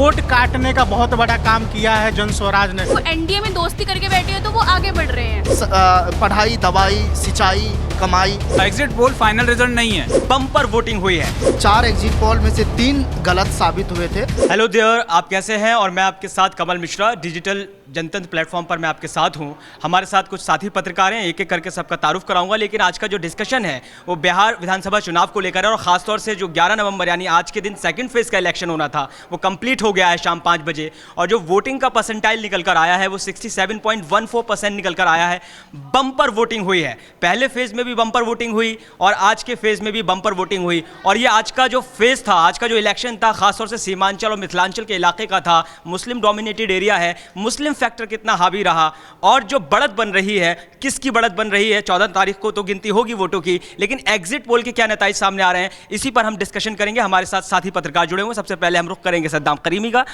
Vote काटने का बहुत बड़ा काम किया है जन स्वराज ने। वो एनडीए में दोस्ती करके बैठे हैं तो वो आगे बढ़ रहे हैं। पढ़ाई, दवाई, सिंचाई, कमाई। एग्जिट पोल फाइनल रिजल्ट नहीं है, बम्पर वोटिंग हुई है। 4 एग्जिट पोल में से 3 गलत साबित हुए थे। हेलो देयर, आप कैसे हैं? और मैं आपके साथ कमल मिश्रा, डिजिटल जनतंत्र प्लेटफॉर्म पर मैं आपके साथ हूं। हमारे साथ कुछ साथी पत्रकार हैं, एक एक करके सबका तारुफ कराऊंगा। लेकिन आज का जो डिस्कशन है वो बिहार विधानसभा चुनाव को लेकर है, और खासतौर से जो 11 नवंबर यानी आज के दिन सेकंड फेज का इलेक्शन होना था वो कंप्लीट हो गया है शाम 5 बजे, और जो वोटिंग का परसेंटाइल निकल कर आया है वो 67.14% निकल कर आया है। बम्पर वोटिंग हुई है। पहले फेज में भी बम्पर वोटिंग हुई और आज के फेज में भी बम्पर वोटिंग हुई। और ये आज का जो फेज था, आज का जो इलेक्शन था, खासतौर से सीमांचल और मिथिलांचल के इलाके का था। मुस्लिम डोमिनेटेड एरिया है। मुस्लिम फैक्टर कितना हावी रहा, और जो बढ़त बन रही है, किसकी बढ़त बन रही है? 14 तारीख को तो गिनती होगी वोटों की, लेकिन एग्जिट पोल के क्या नतीजे सामने आ रहे हैं, इसी पर हम डिस्कशन करेंगे। हमारे साथ साथी पत्रकार जुड़े हुए। सबसे पहले हम रुख करेंगे सद्दाम करीमी का।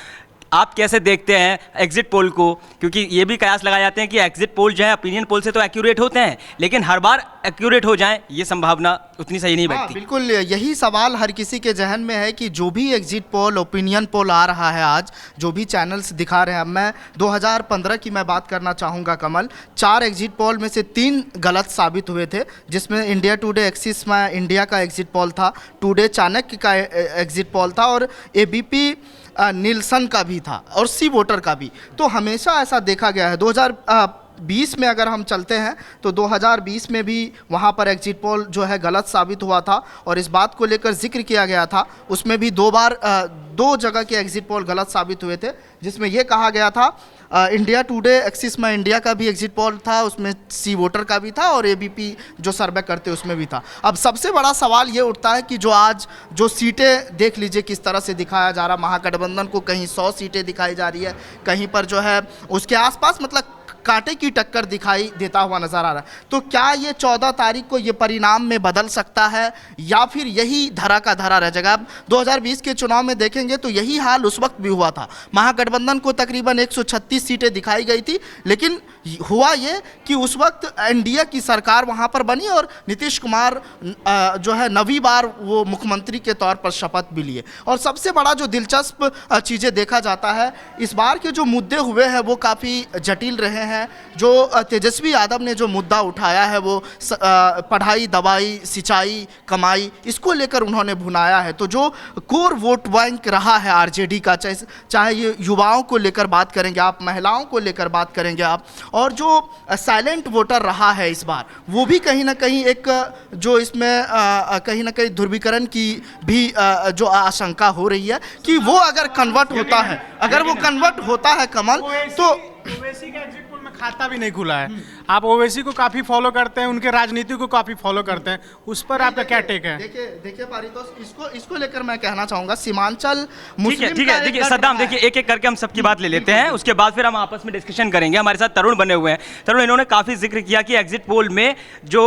आप कैसे देखते हैं एग्जिट पोल को? क्योंकि ये भी कयास लगाए जाते हैं कि एग्जिट पोल जो है ओपिनियन पोल से तो एक्यूरेट होते हैं, लेकिन हर बार एक्यूरेट हो जाएं ये संभावना उतनी सही नहीं बैठती। बिल्कुल यही सवाल हर किसी के जहन में है कि जो भी एग्जिट पोल, ओपिनियन पोल आ रहा है आज, जो भी चैनल्स दिखा रहे हैं। अब मैं 2015 की मैं बात करना चाहूँगा कमल। 4 एग्जिट पोल में से 3 गलत साबित हुए थे, जिसमें इंडिया टुडे एक्सिस में इंडिया का एग्जिट पोल था, टुडे चाणक्य का एग्जिट पोल था, और एबीपी नीलसन का भी था, और सी वोटर का भी। तो हमेशा ऐसा देखा गया है। 2020 में अगर हम चलते हैं तो 2020 में भी वहाँ पर एग्जिट पोल जो है गलत साबित हुआ था, और इस बात को लेकर जिक्र किया गया था। उसमें भी 2 जगह के एग्जिट पोल गलत साबित हुए थे, जिसमें यह कहा गया था इंडिया टुडे एक्सिस में इंडिया का भी एग्जिट पोल था, उसमें सी वोटर का भी था, और एबीपी जो सर्वे करते उसमें भी था। अब सबसे बड़ा सवाल ये उठता है कि जो आज जो सीटें देख लीजिए किस तरह से दिखाया जा रहा। महागठबंधन को कहीं 100 सीटें दिखाई जा रही है, कहीं पर जो है उसके आसपास मतलब कांटे की टक्कर दिखाई देता हुआ नजर आ रहा है। तो क्या ये 14 तारीख को ये परिणाम में बदल सकता है, या फिर यही धरा का धरा रह जाएगा? अब 2020 के चुनाव में देखेंगे तो यही हाल उस वक्त भी हुआ था। महागठबंधन को तकरीबन 136 सीटें दिखाई गई थी, लेकिन हुआ ये कि उस वक्त एनडीए की सरकार वहाँ पर बनी, और नीतीश कुमार जो है 9वीं बार वो मुख्यमंत्री के तौर पर शपथ भी लिए। और सबसे बड़ा जो दिलचस्प चीज़ें देखा जाता है, इस बार के जो मुद्दे हुए हैं वो काफ़ी जटिल रहे हैं। जो तेजस्वी यादव ने जो मुद्दा उठाया है वो पढ़ाई, दवाई, सिंचाई, कमाई, इसको लेकर उन्होंने भुनाया है। तो जो कोर वोट बैंक रहा है आरजेडी का, चाहे ये युवाओं को लेकर बात करेंगे आप, महिलाओं को लेकर बात करेंगे आप, और जो साइलेंट वोटर रहा है इस बार, वो भी कहीं ना कहीं एक जो इसमें कहीं ना कहीं ध्रुवीकरण की भी जो आशंका हो रही है कि वो अगर कन्वर्ट होता है, अगर वो कन्वर्ट होता है कमल, तो ओवैसी का एग्जिट पोल में खाता भी नहीं खुला है। आप ओवैसी को काफी फॉलो करते हैं, उनके राजनीति को काफी फॉलो करते हैं, उस पर आपका क्या टेक है? देखिए पारितोष, इसको लेकर मैं कहना चाहूंगा सीमांचल मुस्लिम। ठीक है, देखिए सद्दाम, देखिए एक एक करके हम सबकी बात ले लेते हैं, उसके बाद फिर हम आपस में डिस्कशन करेंगे। हमारे साथ तरुण बने हुए हैं। तरुण, इन्होंने काफी जिक्र किया कि एग्जिट पोल में जो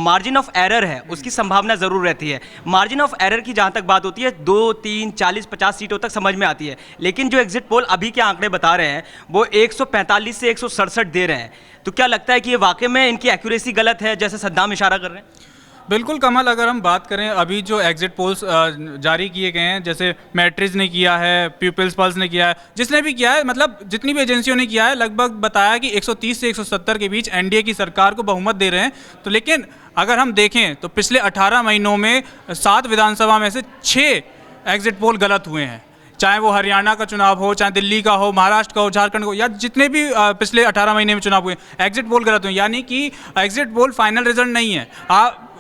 मार्जिन ऑफ एरर है उसकी संभावना जरूर रहती है। मार्जिन ऑफ एरर की जहां तक बात होती है 2, 3, 40, 50 सीटों तक समझ में आती है, लेकिन जो एग्जिट पोल अभी के आंकड़े बता रहे हैं वो 145 से 167 दे रहे हैं। तो क्या लगता है कि ये वाकई में इनकी एक्यूरेसी गलत है, जैसे सद्दाम इशारा कर रहे हैं? बिल्कुल कमल, अगर हम बात करें अभी जो एग्जिट पोल्स जारी किए गए हैं, जैसे मैट्रिक्स ने किया है, पीपल्स पल्स ने किया है, जिसने भी किया है, मतलब जितनी भी एजेंसियों ने किया है, लगभग बताया कि 130 से 170 के बीच एनडीए की सरकार को बहुमत दे रहे हैं। तो लेकिन अगर हम देखें तो पिछले 18 महीनों में 7 विधानसभा में से 6 एग्जिट पोल गलत हुए हैं। चाहे वो हरियाणा का चुनाव हो, चाहे दिल्ली का हो, महाराष्ट्र का हो, झारखंड का हो, या जितने भी पिछले 18 महीने में चुनाव हुए, एग्जिट पोल गलत हुए। यानी कि एग्जिट पोल फाइनल रिजल्ट नहीं है।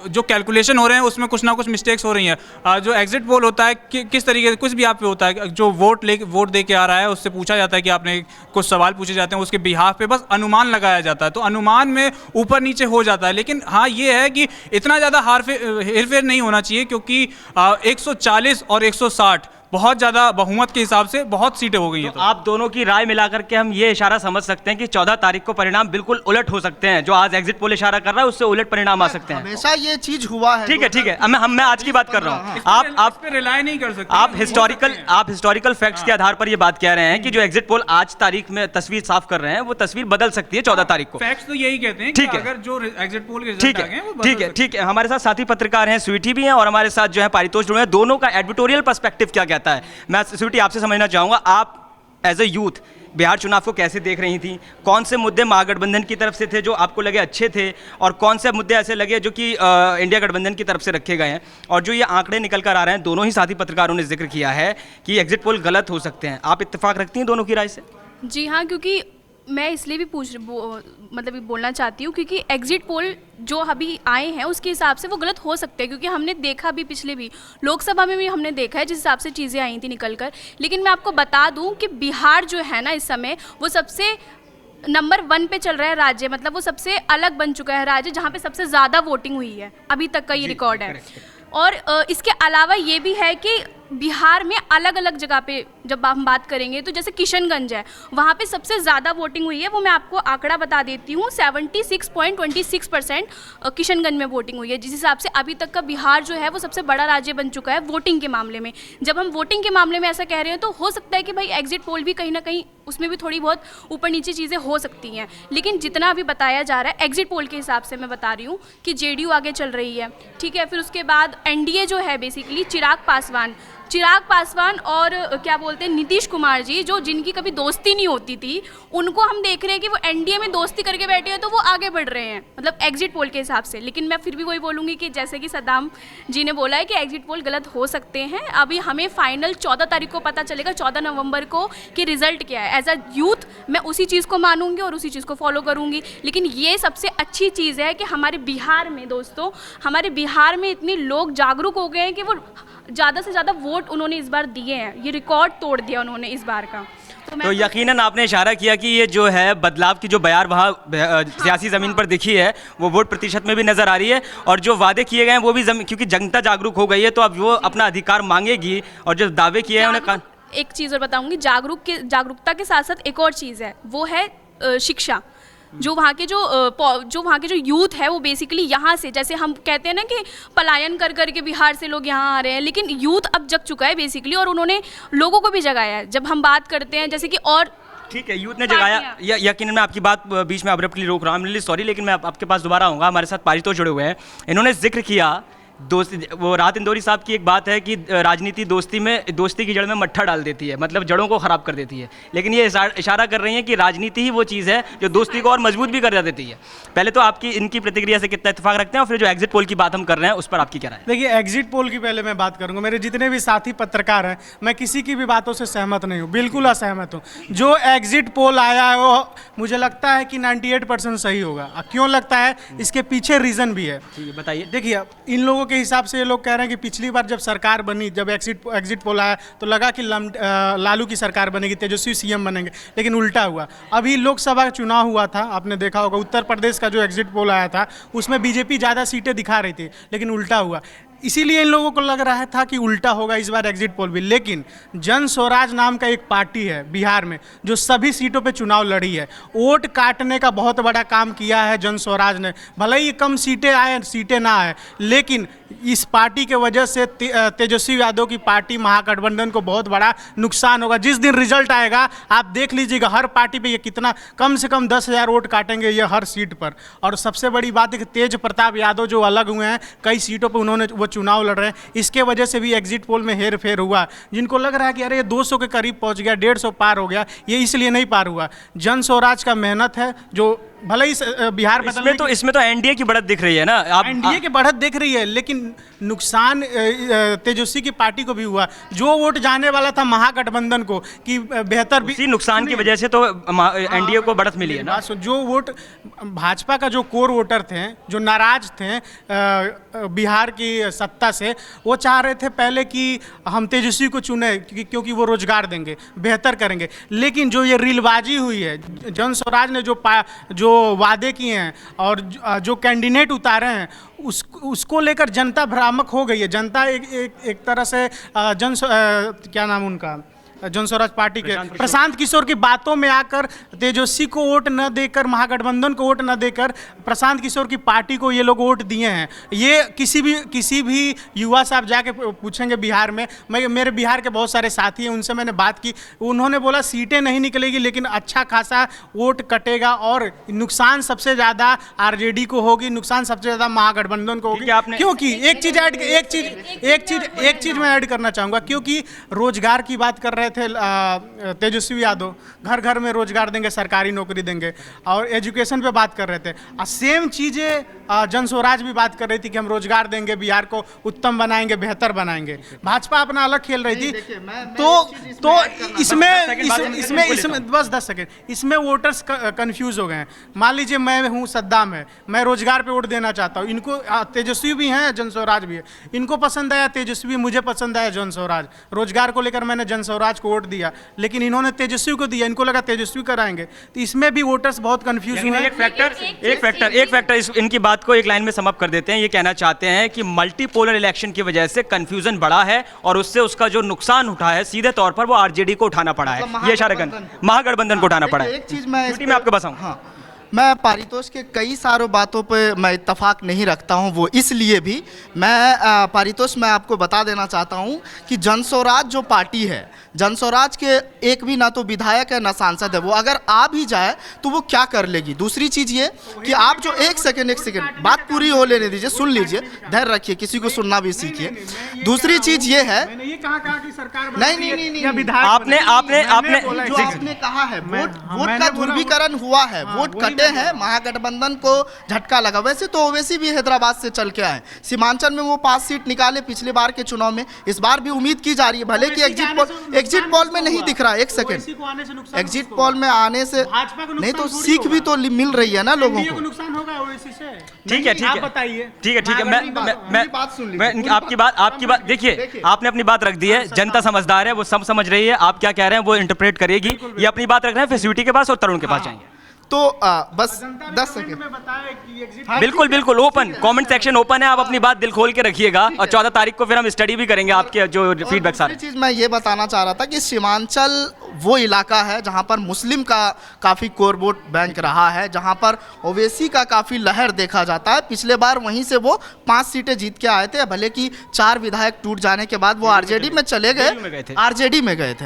जो कैलकुलेशन हो रहे हैं उसमें कुछ ना कुछ मिस्टेक्स हो रही हैं। जो एग्जिट पोल होता है किस तरीके से, कुछ भी आप पे होता है, जो वोट दे के आ रहा है उससे पूछा जाता है कि आपने कुछ सवाल पूछे जाते हैं, उसके बिहाफ पे बस अनुमान लगाया जाता है, तो अनुमान में ऊपर नीचे हो जाता है। लेकिन हाँ, ये है कि इतना ज़्यादा हेरफेर नहीं होना चाहिए, क्योंकि 140 और 160 बहुत ज़्यादा बहुमत के हिसाब से बहुत सीटें हो गई हैं। तो आप दोनों की राय मिलाकर के हम ये इशारा समझ सकते हैं कि 14 तारीख को परिणाम बिल्कुल उलट हो सकते हैं। जो आज एग्जिट पोल इशारा कर रहा है उससे उलट परिणाम आ सकते हैं। हमेशा ये चीज हुआ है। ठीक है, मैं आज की बात कर रहा हूँ। आप पे रिलाय नहीं कर सकते। आप हिस्टोरिकल फैक्ट्स के आधार पर ये बात कह रहे हैं कि जो एग्जिट पोल आज तारीख में तस्वीर साफ कर रहे हैं वो तस्वीर बदल सकती है 14 तारीख को। फैक्ट्स तो यही कहते हैं कि अगर जो एग्जिट पोल के रिजल्ट आ गए वो ठीक है। हमारे साथ साथी पत्रकार हैं, स्वीटी भी हैं, और हमारे साथ जो है पारितोष जुड़े हैं। दोनों का एडिटोरियल पर्सपेक्टिव क्या कहता है। मैं स्वीटी आपसे समझना चाहूँगा, आप एज ए यूथ बिहार चुनाव को कैसे देख रही थी? कौन से मुद्दे महागठबंधन की तरफ से थे जो आपको लगे अच्छे थे, और कौन से मुद्दे ऐसे लगे जो कि इंडिया गठबंधन की तरफ से रखे गए हैं? और जो ये आंकड़े निकल कर आ रहे हैं, दोनों ही साथी पत्रकारों ने जिक्र किया है कि एग्जिट पोल गलत हो सकते हैं, आप इत्तेफाक रखती हैं दोनों की राय से? जी हाँ, क्योंकि मैं इसलिए भी मतलब ये बोलना चाहती हूँ क्योंकि एग्जिट पोल जो अभी आए हैं उसके हिसाब से वो गलत हो सकते हैं, क्योंकि हमने देखा भी पिछले भी लोकसभा में भी हमने देखा है जिस हिसाब से चीज़ें आई थी निकल कर। लेकिन मैं आपको बता दूँ कि बिहार जो है ना इस समय वो सबसे नंबर 1 पे चल रहा है राज्य, मतलब वो सबसे अलग बन चुका है राज्य जहाँ पे सबसे ज़्यादा वोटिंग हुई है, अभी तक का ये रिकॉर्ड है। और इसके अलावा ये भी है कि बिहार में अलग अलग जगह पे जब हम बात करेंगे तो जैसे किशनगंज है, वहाँ पे सबसे ज़्यादा वोटिंग हुई है। वो मैं आपको आंकड़ा बता देती हूँ, 76.26% किशनगंज में वोटिंग हुई है, जिस हिसाब से अभी तक का बिहार जो है वो सबसे बड़ा राज्य बन चुका है वोटिंग के मामले में। जब हम वोटिंग के मामले में ऐसा कह रहे हैं तो हो सकता है कि भाई एग्जिट पोल भी कहीं ना कहीं उसमें भी थोड़ी बहुत ऊपर नीचे चीज़ें हो सकती हैं, लेकिन जितना अभी बताया जा रहा है एग्जिट पोल के हिसाब से मैं बता रही हूँ कि जेडीयू आगे चल रही है, ठीक है। फिर उसके बाद एनडीए जो है बेसिकली चिराग पासवान और क्या बोलते हैं नीतीश कुमार जी, जो जिनकी कभी दोस्ती नहीं होती थी, उनको हम देख रहे हैं कि वो एनडीए में दोस्ती करके बैठे हैं, तो वो आगे बढ़ रहे हैं मतलब एग्जिट पोल के हिसाब से। लेकिन मैं फिर भी वही बोलूँगी कि जैसे कि सद्दाम जी ने बोला है कि एग्जिट पोल गलत हो सकते हैं। अभी हमें फाइनल 14 तारीख को पता चलेगा, 14 नवंबर को, कि रिजल्ट क्या है। एज अ यूथ मैं उसी चीज़ को मानूंगी और उसी चीज़ को फॉलो करूँगी। लेकिन ये सबसे अच्छी चीज़ है कि हमारे बिहार में दोस्तों, हमारे बिहार में इतने लोग जागरूक हो गए हैं कि वो ज़्यादा से ज़्यादा वोट उन्होंने इस बार दिए हैं, ये रिकॉर्ड तोड़ दिया उन्होंने इस बार का। तो यकीनन आपने इशारा किया कि ये जो है बदलाव की जो बयार वहाँ सियासी ज़मीन पर दिखी है वो वोट प्रतिशत में भी नज़र आ रही है, और जो वादे किए गए हैं वो भी क्योंकि जनता जागरूक हो गई है तो अब वो अपना अधिकार मांगेगी, और जो दावे किए हैं उन्हें। एक चीज़ और बताऊंगी, जागरूकता के साथ साथ एक और चीज़ है, वो है शिक्षा। जो वहाँ के जो यूथ है वो बेसिकली यहाँ से, जैसे हम कहते हैं ना कि पलायन कर करके बिहार से लोग यहाँ आ रहे हैं, लेकिन यूथ अब जग चुका है बेसिकली, और उन्होंने लोगों को भी जगाया है। जब हम बात करते हैं जैसे कि, और ठीक है, यूथ ने जगाया, यकीनन मैं आपकी बात बीच में अब्रप्टली रोक रहा हूँ, सॉरी, लेकिन मैं आपके पास दोबारा आऊँगा। हमारे साथ पारितो जुड़े हुए हैं, इन्होंने जिक्र किया दोस्ती, वो राहत इंदौरी साहब की एक बात है कि राजनीति दोस्ती की जड़ में मट्ठा डाल देती है, मतलब जड़ों को ख़राब कर देती है। लेकिन ये इशारा कर रही है कि राजनीति ही वो चीज़ है जो दोस्ती को और मजबूत भी कर देती है। पहले तो आपकी इनकी प्रतिक्रिया से कितना इत्तेफाक रखते हैं, और फिर जो एग्जिट पोल की बात हम कर रहे हैं उस पर आपकी क्या राय है? देखिए, एग्जिट पोल की पहले मैं बात करूंगा। मेरे जितने भी साथी पत्रकार हैं, मैं किसी की भी बातों से सहमत नहीं हूँ, बिल्कुल असहमत हूँ। जो एग्जिट पोल आया है वो मुझे लगता है कि 98% सही होगा। क्यों लगता है? इसके पीछे रीज़न भी है, बताइए। देखिए, इन लोगों के हिसाब से ये लोग कह रहे हैं कि पिछली बार जब सरकार बनी, जब एग्जिट पोल आया तो लगा कि लालू की सरकार बनेगी, तेजस्वी सीएम बनेंगे, लेकिन उल्टा हुआ। अभी लोकसभा चुनाव हुआ था, आपने देखा होगा, उत्तर प्रदेश का जो एग्जिट पोल आया था उसमें बीजेपी ज़्यादा सीटें दिखा रही थी, लेकिन उल्टा हुआ। इसीलिए इन लोगों को लग रहा था कि उल्टा होगा इस बार एग्जिट पोल भी। लेकिन जन स्वराज नाम का एक पार्टी है बिहार में जो सभी सीटों पे चुनाव लड़ी है। वोट काटने का बहुत बड़ा काम किया है जन स्वराज ने। भले ही कम सीटें आए, सीटें ना आए, लेकिन इस पार्टी के वजह से तेजस्वी यादव की पार्टी महागठबंधन को बहुत बड़ा नुकसान होगा। जिस दिन रिजल्ट आएगा आप देख लीजिएगा, हर पार्टी पे ये कितना, कम से कम 10,000 वोट काटेंगे ये हर सीट पर। और सबसे बड़ी बात है कि तेज प्रताप यादव जो अलग हुए हैं, कई सीटों पर उन्होंने वो चुनाव लड़ रहे हैं, इसके वजह से भी एग्जिट पोल में हेर फेर हुआ। जिनको लग रहा है कि अरे 200 के करीब पहुंच गया, 150 पार हो गया, ये इसलिए नहीं पार हुआ। जन स्वराज का मेहनत है जो भले ही बिहार में इसमें तो एनडीए की बढ़त दिख रही है ना, आप एनडीए की बढ़त दिख रही है, लेकिन नुकसान तेजस्वी की पार्टी को भी हुआ। जो वोट जाने वाला था महागठबंधन को कि बेहतर भी, इसी नुकसान की वजह से तो एनडीए को बढ़त मिली है ना। जो वोट भाजपा का जो कोर वोटर थे, जो नाराज थे बिहार की सत्ता से, वो चाह रहे थे पहले कि हम तेजस्वी को चुने क्योंकि वो रोजगार देंगे, बेहतर करेंगे। लेकिन जो ये रीलबाजी हुई है, जन स्वराज ने जो वादे किए हैं और जो कैंडिडेट उतारे हैं, उसको लेकर जनता भ्रामक हो गई है। जनता एक तरह से क्या नाम उनका, जन स्वराज पार्टी के प्रशांत किशोर की बातों में आकर तेजस्वी को वोट न देकर, महागठबंधन को वोट न देकर प्रशांत किशोर की पार्टी को ये लोग वोट दिए हैं। ये किसी भी युवा से आप जाके पूछेंगे बिहार में, मेरे बिहार के बहुत सारे साथी हैं, उनसे मैंने बात की, उन्होंने बोला सीटें नहीं निकलेगी लेकिन अच्छा खासा वोट कटेगा और नुकसान सबसे ज़्यादा आरजेडी को होगी, नुकसान सबसे ज़्यादा महागठबंधन को होगी। क्योंकि एक चीज़ मैं ऐड करना चाहूँगा, क्योंकि रोजगार की बात कर रहे थे तेजस्वी यादव, घर घर में रोजगार देंगे, सरकारी नौकरी देंगे, और एजुकेशन पे बात कर रहे थे। सेम चीज़ें जन स्वराज भी बात कर रही थी कि हम रोजगार देंगे, बिहार को उत्तम बनाएंगे, बेहतर बनाएंगे। भाजपा अपना अलग खेल रही थी। तो इसमें बस 10 सेकेंड, इसमें वोटर्स कंफ्यूज हो गए हैं। मान लीजिए मैं हूँ, सद्दाम है, मैं रोजगार पे वोट देना चाहता हूँ, इनको तेजस्वी भी हैं, जन स्वराज भी है, इनको पसंद आया तेजस्वी, मुझे पसंद आया जन स्वराज। रोजगार को लेकर मैंने जन स्वराज को वोट दिया, लेकिन इन्होंने तेजस्वी को दिया, इनको लगा तेजस्वी कराएंगे। तो इसमें भी वोटर्स बहुत कंफ्यूज हुए हैं। एक फैक्टर इनकी बात को एक लाइन में सम अप कर देते हैं। ये कहना चाहते हैं कि मल्टीपोलर इलेक्शन की वजह से कंफ्यूजन बढ़ा है और उससे उसका जो नुकसान उठा है सीधे तौर पर वो आरजेडी को उठाना पड़ा है, ये इशारा कर महागठबंधन को उठाना पड़ा है। एक चीज मैं आपके पास आऊं। हाँ, मैं पारितोष के कई सारों बातों पे मैं इत्तेफाक नहीं रखता हूँ, वो इसलिए भी मैं पारितोष मैं आपको बता देना चाहता हूँ कि जन स्वराज जो पार्टी है, जन स्वराज के एक भी ना तो विधायक है ना सांसद है, वो अगर आ भी जाए तो वो क्या कर लेगी। दूसरी चीज़ ये कि आप जो एक सेकेंड बात पूरी हो लेने दीजिए, सुन लीजिए, धैर्य रखिए, किसी को सुनना भी सीखिए। दूसरी चीज़ ये है, नहीं, आपने कहा है वोट का ध्रुवीकरण हुआ है, वोट कटे हैं, महागठबंधन को झटका लगा। वैसे तो ओवैसी भी हैदराबाद से चल के आए, सीमांचल में वो 5 सीट निकाले पिछले बार के चुनाव में, इस बार भी उम्मीद की जा रही है, भले कि एग्जिट पोल में नहीं दिख रहा। एक सेकंड, एग्जिट पोल में आने से नहीं तो सीख भी तो मिल रही है ना लोगों को। नुकसान होगा ओवैसी से। ठीक है, बताइए। ठीक है, मैं आपकी बात देखिए, आपने अपनी बात रख दी है, जनता समझदार है, वो सब समझ रही है आप क्या कह रहे हैं, वो इंटरप्रेट करेगी। ये अपनी बात रख रहे हैं, फिर स्वीटी के पास और तरुण के पास जाएंगे। तो बस 10 सेकेंड, बिल्कुल ओपन कमेंट सेक्शन ओपन है, आप अपनी बात दिल खोल के रखिएगा और 14 तारीख को फिर हम स्टडी भी करेंगे आपके जो फीडबैक सारे। चीज़ मैं ये बताना चाह रहा था कि सीमांचल वो इलाका है जहाँ पर मुस्लिम का काफ़ी कोर वोट बैंक रहा है, जहाँ पर ओवैसी का काफ़ी लहर देखा जाता है। पिछले बार वहीं से वो 5 सीटें जीत के आए थे, भले कि 4 विधायक टूट जाने के बाद वो आरजेडी में चले गए, आरजेडी में गए थे।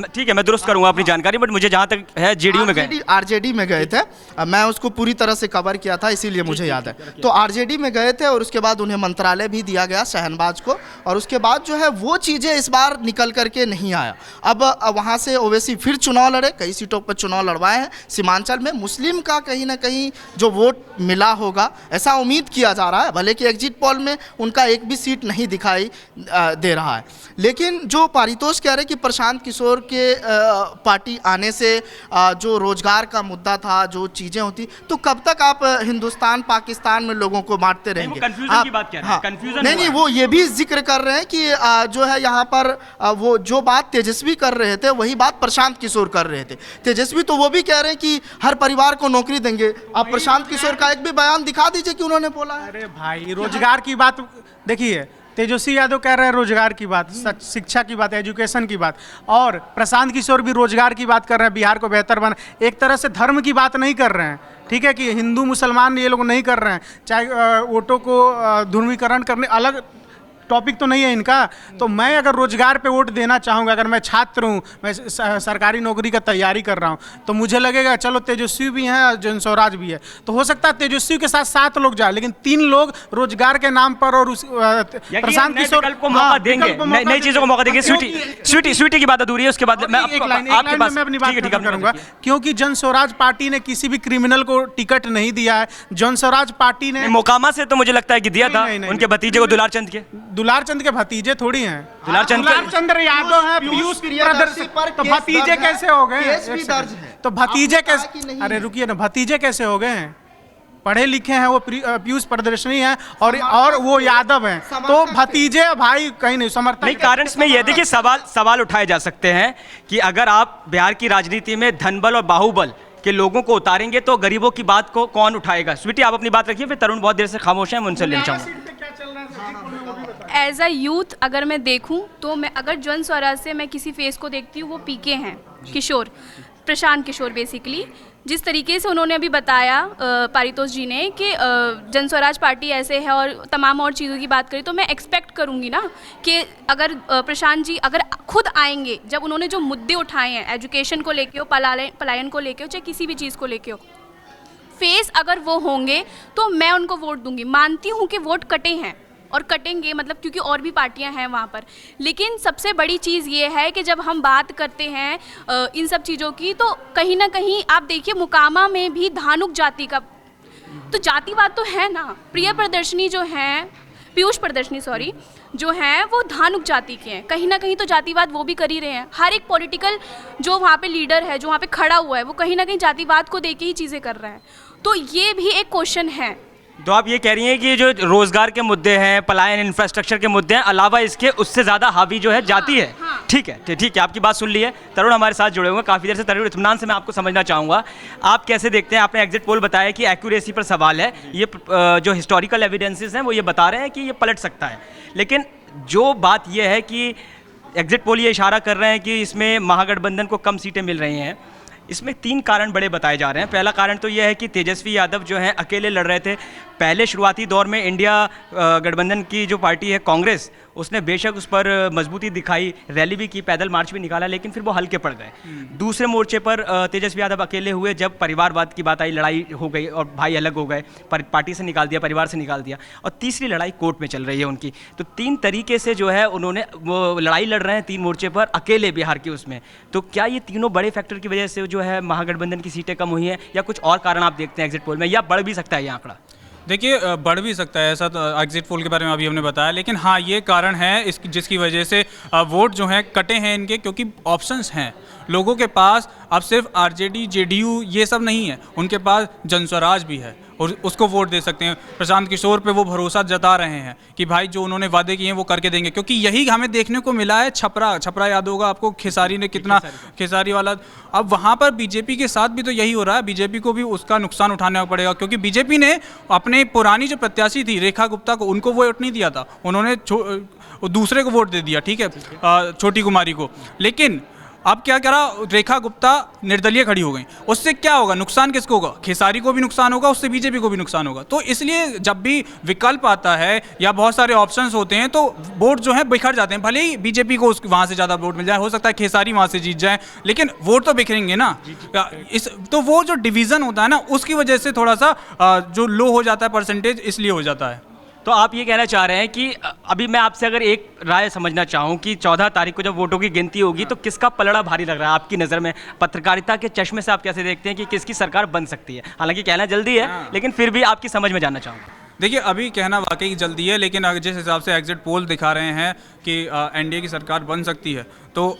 ठीक है, मैं दुरुस्त करूंगा अपनी जानकारी, बट मुझे जहाँ तक है जेडीयू में गए, आरजेडी में गए थे। मैं उसको पूरी तरह से कवर किया था, इसीलिए मुझे याद है। तो आरजेडी में गए थे और उसके बाद उन्हें मंत्रालय भी दिया गया शहनबाज को, और उसके बाद जो है वो चीज़ें इस बार निकल करके नहीं आया। अब वहाँ से ओवैसी फिर चुनाव लड़े, कई सीटों पर चुनाव लड़वाए हैं। सीमांचल में मुस्लिम का कहीं ना कहीं जो वोट मिला होगा ऐसा उम्मीद किया जा रहा है, भले कि एग्जिट पोल में उनका एक भी सीट नहीं दिखाई दे रहा है। लेकिन जो पारितोष कह रहे कि प्रशांत किशोर के पार्टी आने से जो रोजगार का मुद्दा था, जो चीज़ें होती, तो कब तक आप हिंदुस्तान पाकिस्तान में लोगों को बांटते रहेंगे? कंफ्यूजन की बात कह रहे हैं, कंफ्यूजन नहीं, वो ये भी जिक्र कर रहे हैं कि जो है यहाँ पर वो जो बात तेजस्वी कर रहे थे वही बात प्रशांत किशोर कर रहे थे। तेजस्वी तो वो भी कह रहे हैं कि हर परिवार को नौकरी देंगे। आप प्रशांत किशोर का एक भी बयान दिखा दीजिए कि उन्होंने बोला है। अरे भाई, रोजगार की बात देखिए, तेजस्वी यादव कह रहे हैं रोजगार की बात, शिक्षा की बात, एजुकेशन की बात, और प्रशांत किशोर भी रोजगार की बात कर रहे हैं, बिहार को बेहतर बना। एक तरह से धर्म की बात नहीं कर रहे हैं, ठीक है, कि हिंदू मुसलमान ये लोग नहीं कर रहे हैं, चाहे वोटों को ध्रुवीकरण करने, अलग टॉपिक तो नहीं है इनका। तो मैं अगर रोजगार पे वोट देना चाहूँगा, अगर मैं छात्र हूँ, मैं सरकारी नौकरी का तैयारी कर रहा हूँ, तो मुझे लगेगा चलो तेजस्वी भी हैं और जन स्वराज भी है, तो हो सकता है तेजस्वी के साथ 7 लोग जाए, लेकिन 3 लोग रोजगार के नाम पर और प्रशांत किशोर को मौका देंगे, नई चीजों को मौका देंगे। स्वीटी की बात अधूरी है, उसके बाद मैं अपनी बात करूंगा, क्योंकि जन स्वराज पार्टी ने किसी भी क्रिमिनल को टिकट नहीं दिया है। जन स्वराज पार्टी ने मोकामा से तो मुझे लगता है कि दिया था, उनके भतीजे को, दुलार चंद के भतीजे थोड़ी हैं, दुलार चंद्र यादव हैं, पीयूष प्रियदर्शी पर, तो भतीजे कैसे हो गए? तो भतीजे कैसे, अरे रुकिए ना, भतीजे कैसे हो गए हैं? पढ़े लिखे हैं वो, पीयूष प्रदर्शनी है और वो यादव हैं, तो भतीजे भाई कहीं नहीं समर्थन नहीं। कारण इसमें ये देखिए, सवाल उठाए जा सकते हैं कि अगर आप बिहार की राजनीति में धनबल और बाहुबल के लोगों को उतारेंगे तो गरीबों की बात को कौन उठाएगा? स्वीटी आप अपनी बात रखिए, फिर तरुण बहुत देर से खामोश है, मैं उनसे लेना चाहूँगा। एज अ यूथ अगर मैं देखूं तो मैं अगर जन स्वराज से मैं किसी फेस को देखती हूँ वो पीके हैं, किशोर, प्रशांत किशोर बेसिकली। जिस तरीके से उन्होंने अभी बताया पारितोष जी ने कि जन स्वराज पार्टी ऐसे है और तमाम और चीज़ों की बात करी, तो मैं एक्सपेक्ट करूँगी ना कि अगर प्रशांत जी अगर खुद आएंगे, जब उन्होंने जो मुद्दे उठाए हैं एजुकेशन को लेके हो, पलायन को लेके हो, चाहे किसी भी चीज़ को लेके हो, फेस अगर वो होंगे तो मैं उनको वोट दूंगी। मानती हूँ कि वोट कटे हैं और कटेंगे, मतलब क्योंकि और भी पार्टियां हैं वहाँ पर, लेकिन सबसे बड़ी चीज़ ये है कि जब हम बात करते हैं इन सब चीज़ों की, तो कहीं ना कहीं आप देखिए मुकामा में भी धानुक जाति का तो जातिवाद तो है ना। प्रिय प्रदर्शनी जो हैं, पीयूष प्रदर्शनी सॉरी, जो हैं वो धानुक जाति के हैं, कहीं ना कहीं तो जातिवाद वो भी कर ही रहे हैं। हर एक पॉलिटिकल जो वहाँ पे लीडर है, जो वहाँ पे खड़ा हुआ है, वो कहीं ना कहीं जातिवाद को देके ही चीज़ें कर रहा है। तो ये भी एक क्वेश्चन है। तो आप ये कह रही हैं कि जो रोजगार के मुद्दे हैं, पलायन, इंफ्रास्ट्रक्चर के मुद्दे हैं, अलावा इसके उससे ज़्यादा हावी जो है जाति है। हाँ। ठीक है, ठीक है, आपकी बात सुन ली है। तरुण हमारे साथ जुड़े हुए हैं काफ़ी देर से। तरुण, इत्मीनान से मैं आपको समझना चाहूँगा, आप कैसे देखते हैं? आपने एग्जिट पोल बताया कि एक्यूरेसी पर सवाल है, ये जो हिस्टोरिकल एविडेंसेस हैं वो ये बता रहे हैं कि ये पलट सकता है, लेकिन जो बात ये है कि एग्जिट पोल ये इशारा कर रहे हैं कि इसमें महागठबंधन को कम सीटें मिल रही हैं। इसमें 3 कारण बड़े बताए जा रहे हैं। पहला कारण तो यह है कि तेजस्वी यादव जो हैं अकेले लड़ रहे थे। पहले शुरुआती दौर में इंडिया गठबंधन की जो पार्टी है कांग्रेस, उसने बेशक उस पर मजबूती दिखाई, रैली भी की, पैदल मार्च भी निकाला, लेकिन फिर वो हल्के पड़ गए। दूसरे मोर्चे पर तेजस्वी यादव अकेले हुए जब परिवारवाद की बात आई, लड़ाई हो गई और भाई अलग हो गए, पार्टी से निकाल दिया, परिवार से निकाल दिया। और तीसरी लड़ाई कोर्ट में चल रही है उनकी। तो 3 तरीके से जो है उन्होंने वो लड़ाई लड़ रहे हैं 3 मोर्चे पर अकेले बिहार के उसमें। तो क्या ये तीनों बड़े फैक्टर की वजह से जो है महागठबंधन की सीटें कम हुई हैं, या कुछ और कारण आप देखते हैं एग्जिट पोल में, या बढ़ भी सकता है ये आंकड़ा? देखिए, बढ़ भी सकता है ऐसा, तो एग्जिट पोल के बारे में अभी हमने बताया, लेकिन हाँ ये कारण है जिसकी वजह से वोट जो हैं कटे हैं इनके, क्योंकि ऑप्शंस हैं लोगों के पास। अब सिर्फ आरजेडी, जेडीयू ये सब नहीं है, उनके पास जनस्वराज भी है और उसको वोट दे सकते हैं। प्रशांत किशोर पे वो भरोसा जता रहे हैं कि भाई जो उन्होंने वादे किए हैं वो करके देंगे, क्योंकि यही हमें देखने को मिला है। छपरा याद होगा आपको, खेसारी ने कितना, खेसारी वाला, अब वहाँ पर बीजेपी के साथ भी तो यही हो रहा है। बीजेपी को भी उसका नुकसान उठाना पड़ेगा, क्योंकि बीजेपी ने अपने पुरानी जो प्रत्याशी थी रेखा गुप्ता को, उनको वोट नहीं दिया था, उन्होंने दूसरे को वोट दे दिया, ठीक है, छोटी कुमारी को। लेकिन अब क्या करा, रेखा गुप्ता निर्दलीय खड़ी हो गई, उससे क्या होगा, नुकसान किसको होगा? खेसारी को भी नुकसान होगा, उससे बीजेपी को भी नुकसान होगा। तो इसलिए जब भी विकल्प आता है या बहुत सारे ऑप्शंस होते हैं तो वोट जो है बिखर जाते हैं। भले ही बीजेपी को वहाँ से ज़्यादा वोट मिल जाए, हो सकता है खेसारी वहाँ से जीत जाए, लेकिन वोट तो बिखरेंगे ना। तो वो जो डिवीज़न होता है ना, उसकी वजह से थोड़ा सा जो लो हो जाता है परसेंटेज, इसलिए हो जाता है। तो आप ये कहना चाह रहे हैं कि अभी मैं आपसे अगर एक राय समझना चाहूँ कि 14 तारीख को जब वोटों की गिनती होगी तो किसका पलड़ा भारी लग रहा है आपकी नज़र में? पत्रकारिता के चश्मे से आप कैसे देखते हैं कि किसकी सरकार बन सकती है? हालांकि कहना जल्दी है, लेकिन फिर भी आपकी समझ में जानना चाहूँगा। देखिए, अभी कहना वाकई जल्दी है, लेकिन जिस हिसाब से एग्जिट पोल दिखा रहे हैं कि एनडीए की सरकार बन सकती है, तो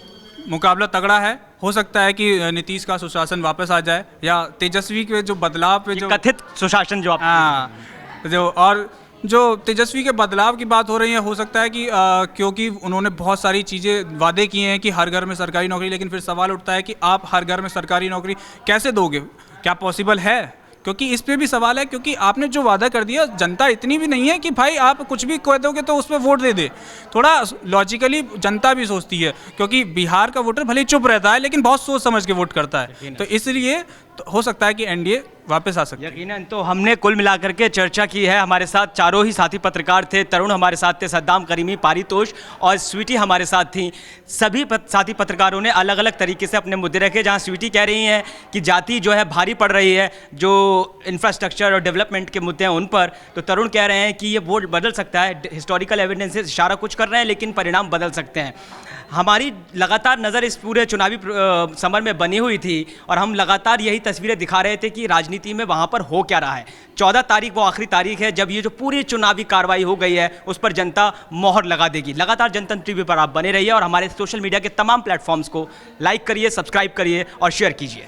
मुकाबला तगड़ा है। हो सकता है कि नीतीश का सुशासन वापस आ जाए, या तेजस्वी के जो बदलाव पे जो कथित सुशासन जो आप जो और जो तेजस्वी के बदलाव की बात हो रही है, हो सकता है कि क्योंकि उन्होंने बहुत सारी चीज़ें वादे किए हैं कि हर घर में सरकारी नौकरी, लेकिन फिर सवाल उठता है कि आप हर घर में सरकारी नौकरी कैसे दोगे? क्या पॉसिबल है? क्योंकि इस पे भी सवाल है, क्योंकि आपने जो वादा कर दिया, जनता इतनी भी नहीं है कि भाई आप कुछ भी कह दोगे तो उस पर वोट दे दे। थोड़ा लॉजिकली जनता भी सोचती है, क्योंकि बिहार का वोटर भले ही चुप रहता है लेकिन बहुत सोच समझ के वोट करता है। तो इसलिए तो हो सकता है कि एनडीए वापस आ सकती है। यकीनन। तो हमने कुल मिलाकर के चर्चा की है। हमारे साथ चारों ही साथी पत्रकार थे। तरुण हमारे साथ थे, सद्दाम करीमी, पारितोष और स्वीटी हमारे साथ थी। सभी साथी पत्रकारों ने अलग अलग तरीके से अपने मुद्दे रखे। जहां स्वीटी कह रही हैं कि जाति जो है भारी पड़ रही है, जो इंफ्रास्ट्रक्चर और डेवलपमेंट के मुद्दे हैं उन पर, तो तरुण कह रहे हैं कि ये वोट बदल सकता है। हिस्टोरिकल एविडेंसेस इशारा कुछ कर रहे हैं, लेकिन परिणाम बदल सकते हैं। हमारी लगातार नज़र इस पूरे चुनावी समर में बनी हुई थी और हम लगातार यही तस्वीरें दिखा रहे थे कि राजनीति में वहाँ पर हो क्या रहा है। 14 तारीख वो आखिरी तारीख है जब ये जो पूरी चुनावी कार्रवाई हो गई है उस पर जनता मोहर लगा देगी। लगातार जनतंत्र टीवी पर आप बने रहिए और हमारे सोशल मीडिया के तमाम प्लेटफॉर्म्स को लाइक करिए, सब्सक्राइब करिए और शेयर कीजिए।